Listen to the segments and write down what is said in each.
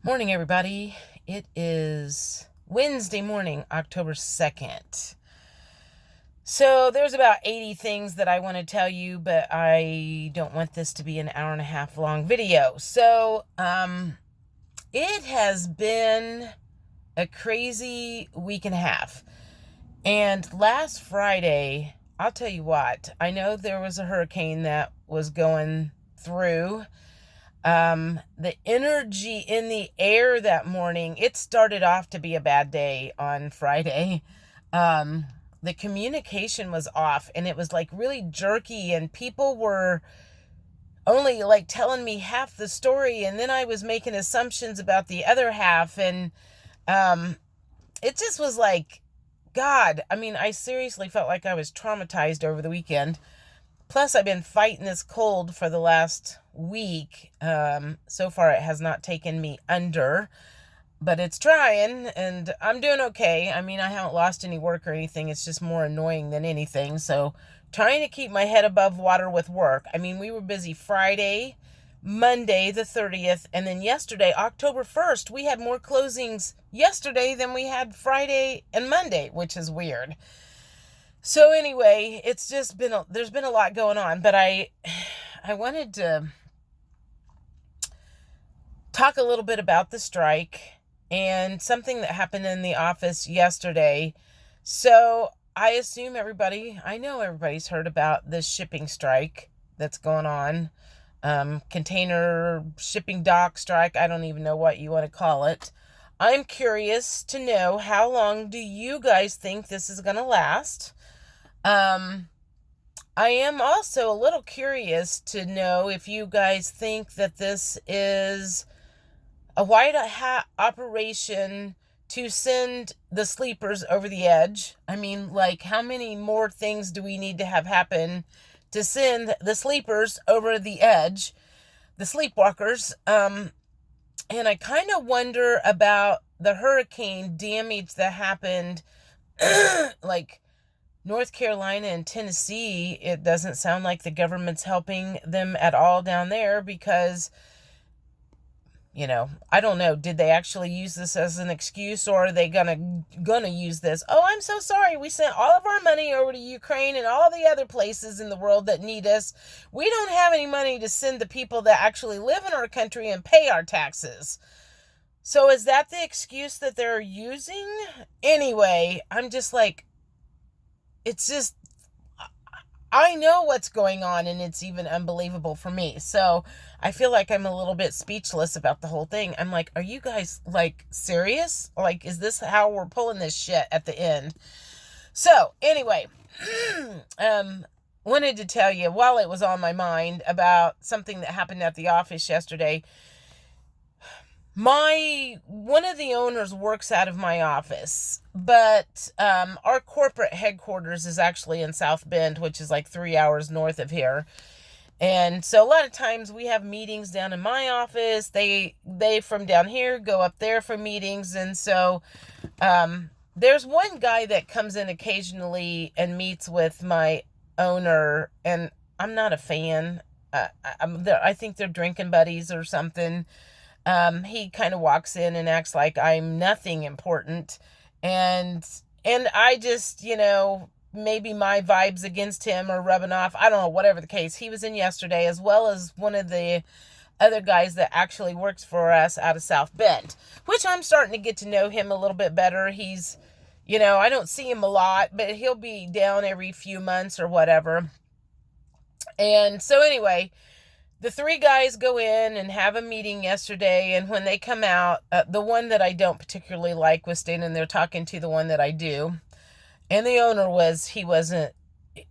Morning, everybody. It is Wednesday morning, October 2nd. So there's about 80 things that I want to tell you, but I don't want this to be an hour and a half long video. So, it has been a crazy week and a half. And last Friday, I'll tell you what, I know there was a hurricane that was going through. The energy in the air that morning, it started off to be a bad day on Friday. The communication was off and it was like really jerky and people were only like telling me half the story and then I was making assumptions about the other half and, it just was like, God, I mean, I seriously felt like I was traumatized over the weekend. Plus, I've been fighting this cold for the last week. So far, it has not taken me under, but it's trying, and I'm doing okay. I mean, I haven't lost any work or anything. It's just more annoying than anything. So, trying to keep my head above water with work. I mean, we were busy Friday, Monday, the 30th, and then yesterday, October 1st, we had more closings yesterday than we had Friday and Monday, which is weird. So anyway, it's just there's been a lot going on, but I wanted to talk a little bit about the strike and something that happened in the office yesterday. So I know everybody's heard about this shipping strike that's going on. Container shipping dock strike. I don't even know what you want to call it. I'm curious to know, how long do you guys think this is going to last? I am also a little curious to know if you guys think that this is a white hat operation to send the sleepers over the edge. I mean, like, how many more things do we need to have happen to send the sleepers over the edge, the sleepwalkers? And I kind of wonder about the hurricane damage that happened, like North Carolina and Tennessee. It doesn't sound like the government's helping them at all down there because, I don't know. Did they actually use this as an excuse, or are they gonna use this? Oh, I'm so sorry. We sent all of our money over to Ukraine and all the other places in the world that need us. We don't have any money to send the people that actually live in our country and pay our taxes. So is that the excuse that they're using? Anyway, I'm just like, it's just, I know what's going on and it's even unbelievable for me. So I feel like I'm a little bit speechless about the whole thing. I'm like, are you guys like serious? Like, is this how we're pulling this shit at the end? So anyway, wanted to tell you while it was on my mind about something that happened at the office yesterday. One of the owners works out of my office, but our corporate headquarters is actually in South Bend, which is like 3 hours north of here. And so a lot of times we have meetings down in my office. They from down here go up there for meetings. And so there's one guy that comes in occasionally and meets with my owner, and I'm not a fan. I think they're drinking buddies or something. He kind of walks in and acts like I'm nothing important. And I just, maybe my vibes against him are rubbing off. I don't know, whatever the case. He was in yesterday, as well as one of the other guys that actually works for us out of South Bend, which I'm starting to get to know him a little bit better. He's, I don't see him a lot, but he'll be down every few months or whatever. And so anyway, the three guys go in and have a meeting yesterday, and when they come out, the one that I don't particularly like was standing there talking to the one that I do, and the owner he wasn't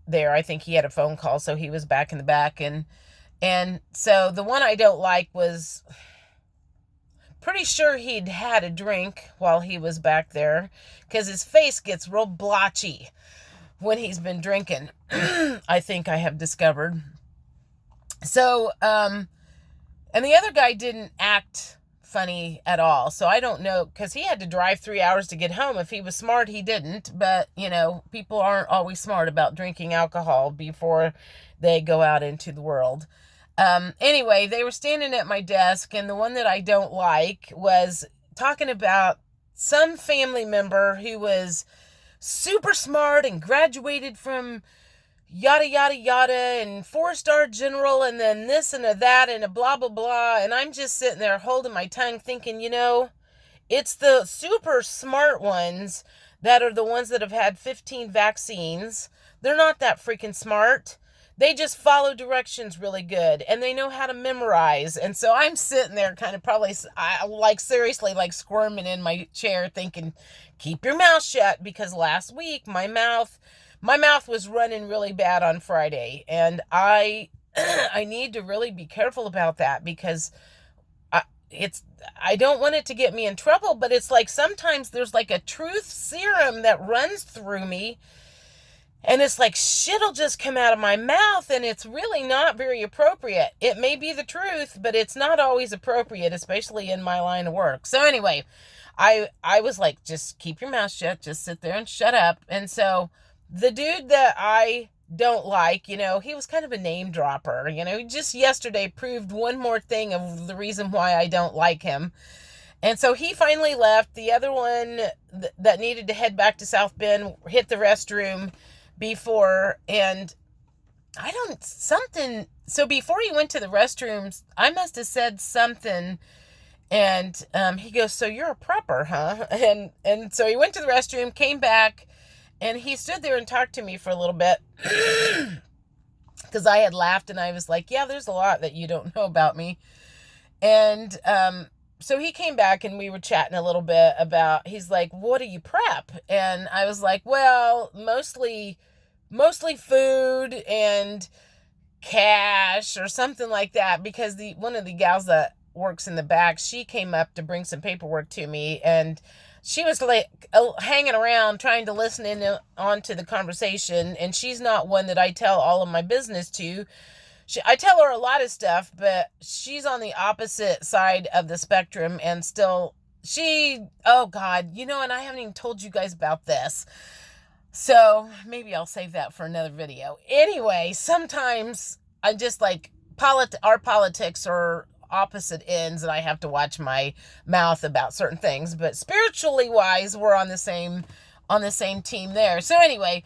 there. I think he had a phone call, so he was back in the back, and so the one I don't like was pretty sure he'd had a drink while he was back there, because his face gets real blotchy when he's been drinking. I think I have discovered. So, and the other guy didn't act funny at all. So I don't know, because he had to drive 3 hours to get home. If he was smart, he didn't. But, people aren't always smart about drinking alcohol before they go out into the world. Anyway, they were standing at my desk, and the one that I don't like was talking about some family member who was super smart and graduated from yada yada yada and 4-star general and then this and a that and a blah blah blah. And I'm just sitting there holding my tongue thinking, it's the super smart ones that are the ones that have had 15 vaccines. They're not that freaking smart. They just follow directions really good, and they know how to memorize. And so I'm sitting there kind of probably seriously squirming in my chair thinking, keep your mouth shut, because last week my mouth was running really bad on Friday, and I I need to really be careful about that, because I don't want it to get me in trouble, but it's like sometimes there's like a truth serum that runs through me, and it's like shit'll just come out of my mouth, and it's really not very appropriate. It may be the truth, but it's not always appropriate, especially in my line of work. So anyway, I was like, just keep your mouth shut, just sit there and shut up. And so the dude that I don't like, he was kind of a name dropper. He just yesterday proved one more thing of the reason why I don't like him. And so he finally left. The other one that needed to head back to South Bend hit the restroom before, and so before he went to the restrooms, I must have said something, and he goes, so you're a prepper, huh? And so he went to the restroom, came back, and he stood there and talked to me for a little bit, because I had laughed, and I was like, yeah, there's a lot that you don't know about me. And so he came back, and we were chatting a little bit about, he's like, what do you prep? And I was like, well, mostly food and cash or something like that, because one of the gals that works in the back, she came up to bring some paperwork to me, and she was like hanging around trying to listen in onto the conversation, and she's not one that I tell all of my business to. I tell her a lot of stuff, but she's on the opposite side of the spectrum, and still oh God, and I haven't even told you guys about this. So maybe I'll save that for another video. Anyway, sometimes I just like our politics are opposite ends, and I have to watch my mouth about certain things, but spiritually wise, we're on the same team there. So anyway,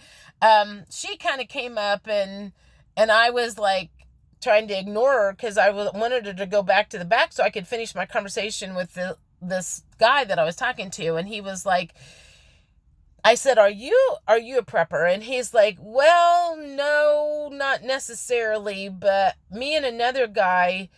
she kind of came up, and I was like trying to ignore her, because I wanted her to go back to the back so I could finish my conversation with this guy that I was talking to. And he was like, I said, are you a prepper? And he's like, well, no, not necessarily, but me and another guy,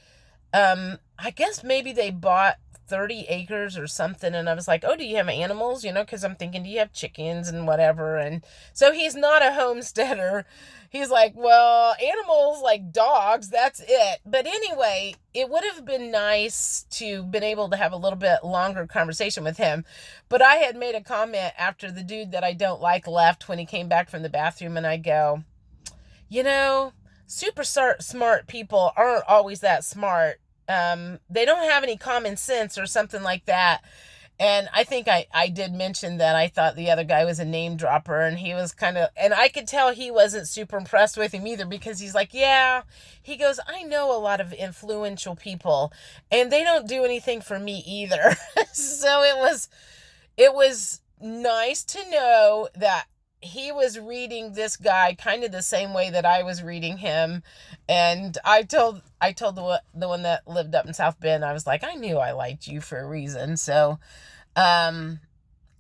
I guess maybe they bought 30 acres or something. And I was like, oh, do you have animals? Because I'm thinking, do you have chickens and whatever? And so he's not a homesteader. He's like, well, animals like dogs, that's it. But anyway, it would have been nice to been able to have a little bit longer conversation with him. But I had made a comment after the dude that I don't like left when he came back from the bathroom, and I go, super smart people aren't always that smart. They don't have any common sense or something like that. And I think I did mention that I thought the other guy was a name dropper, and he was and I could tell he wasn't super impressed with him either, because he's like, yeah, he goes, I know a lot of influential people, and they don't do anything for me either. So it was nice to know that he was reading this guy kind of the same way that I was reading him. And I told the one that lived up in South Bend, I was like, I knew I liked you for a reason. So,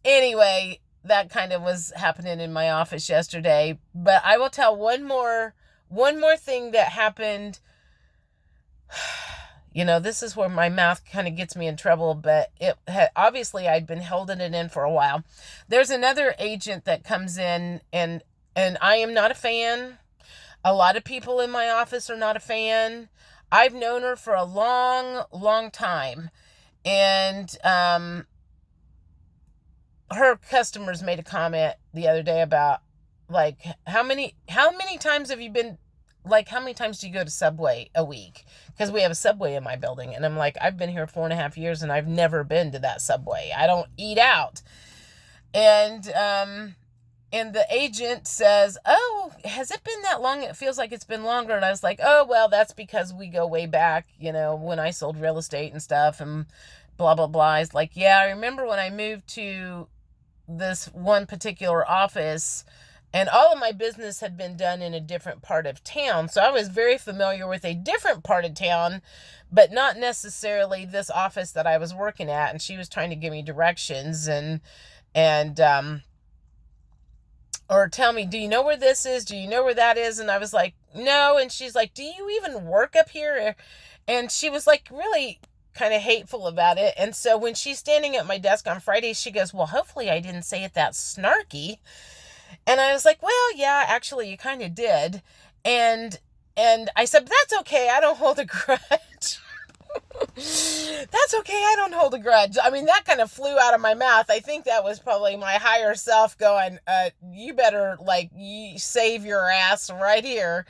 anyway, that kind of was happening in my office yesterday. But I will tell one more thing that happened. This is where my mouth kind of gets me in trouble, but obviously I'd been holding it in for a while. There's another agent that comes in, and I am not a fan. A lot of people in my office are not a fan. I've known her for a long, long time, and her customers made a comment the other day about, like, how many times have you been, like, how many times do you go to Subway a week? Because we have a Subway in my building. And I'm like, I've been here 4.5 years, and I've never been to that Subway. I don't eat out. And And the agent says, "Oh, has it been that long? It feels like it's been longer." And I was like, "Oh, well, that's because we go way back, when I sold real estate and stuff and blah, blah, blah." It's like, "Yeah, I remember when I moved to this one particular office and all of my business had been done in a different part of town. So I was very familiar with a different part of town, but not necessarily this office that I was working at." And she was trying to give me directions and or tell me, "Do you know where this is? Do you know where that is?" And I was like, "No." And she's like, "Do you even work up here?" And she was like really kind of hateful about it. And so when she's standing at my desk on Friday, she goes, "Well, hopefully I didn't say it that snarky." And I was like, "Well, yeah, actually you kind of did." And I said, "That's okay. I don't hold a grudge." That's okay. I don't hold a grudge. I mean, that kind of flew out of my mouth. I think that was probably my higher self going, you better save your ass right here.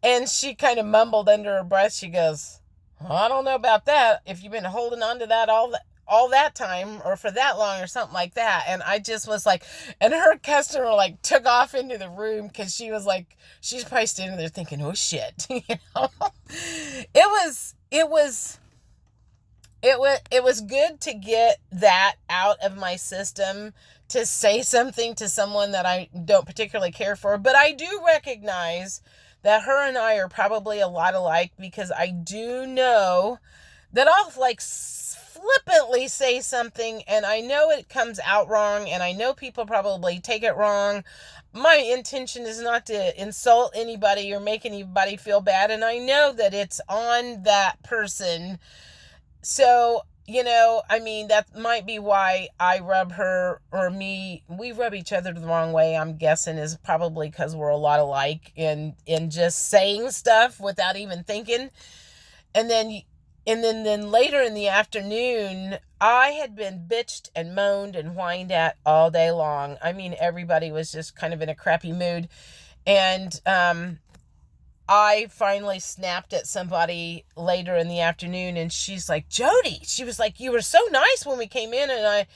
And she kind of mumbled under her breath. She goes, "Well, I don't know about that. If you've been holding on to that all that time or for that long or something like that." And I just was like, and her customer took off into the room because she was like, she's probably standing there thinking, "Oh shit." It was good to get that out of my system, to say something to someone that I don't particularly care for. But I do recognize that her and I are probably a lot alike, because I do know that I'll flippantly say something and I know it comes out wrong and I know people probably take it wrong. My intention is not to insult anybody or make anybody feel bad, and I know that it's on that person. So, I mean, that might be why I rub her or we rub each other the wrong way, I'm guessing, is probably because we're a lot alike in just saying stuff without even thinking. And then later in the afternoon, I had been bitched and moaned and whined at all day long. I mean, everybody was just kind of in a crappy mood. And, I finally snapped at somebody later in the afternoon, and she's like, "Jody," she was like, "you were so nice when we came in." And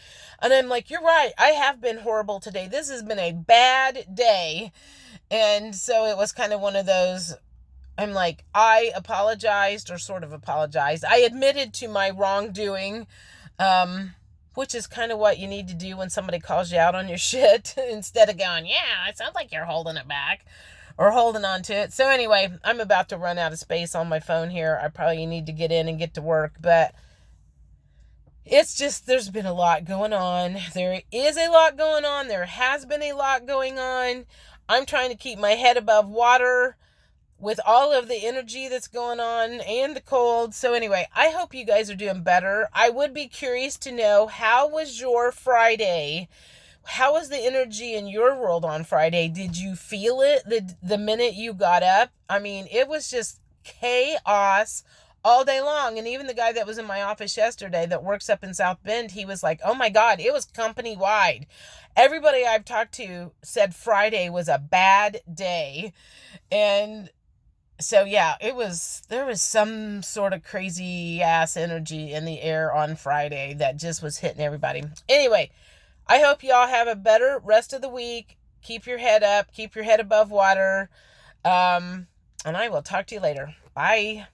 I'm like, "You're right. I have been horrible today. This has been a bad day." And so it was kind of one of those, I'm like, I apologized, or sort of apologized. I admitted to my wrongdoing, which is kind of what you need to do when somebody calls you out on your shit, instead of going, "Yeah, it sounds like you're holding it back," or holding on to it. So anyway, I'm about to run out of space on my phone here. I probably need to get in and get to work, but it's just, there's been a lot going on. There is a lot going on. There has been a lot going on. I'm trying to keep my head above water with all of the energy that's going on and the cold. So anyway, I hope you guys are doing better. I would be curious to know, how was your Friday? How was the energy in your world on Friday? Did you feel it the minute you got up? I mean, it was just chaos all day long. And even the guy that was in my office yesterday that works up in South Bend, he was like, "Oh my God, it was company wide." Everybody I've talked to said Friday was a bad day. And so yeah, there was some sort of crazy ass energy in the air on Friday that just was hitting everybody. Anyway, I hope y'all have a better rest of the week. Keep your head up. Keep your head above water. And I will talk to you later. Bye.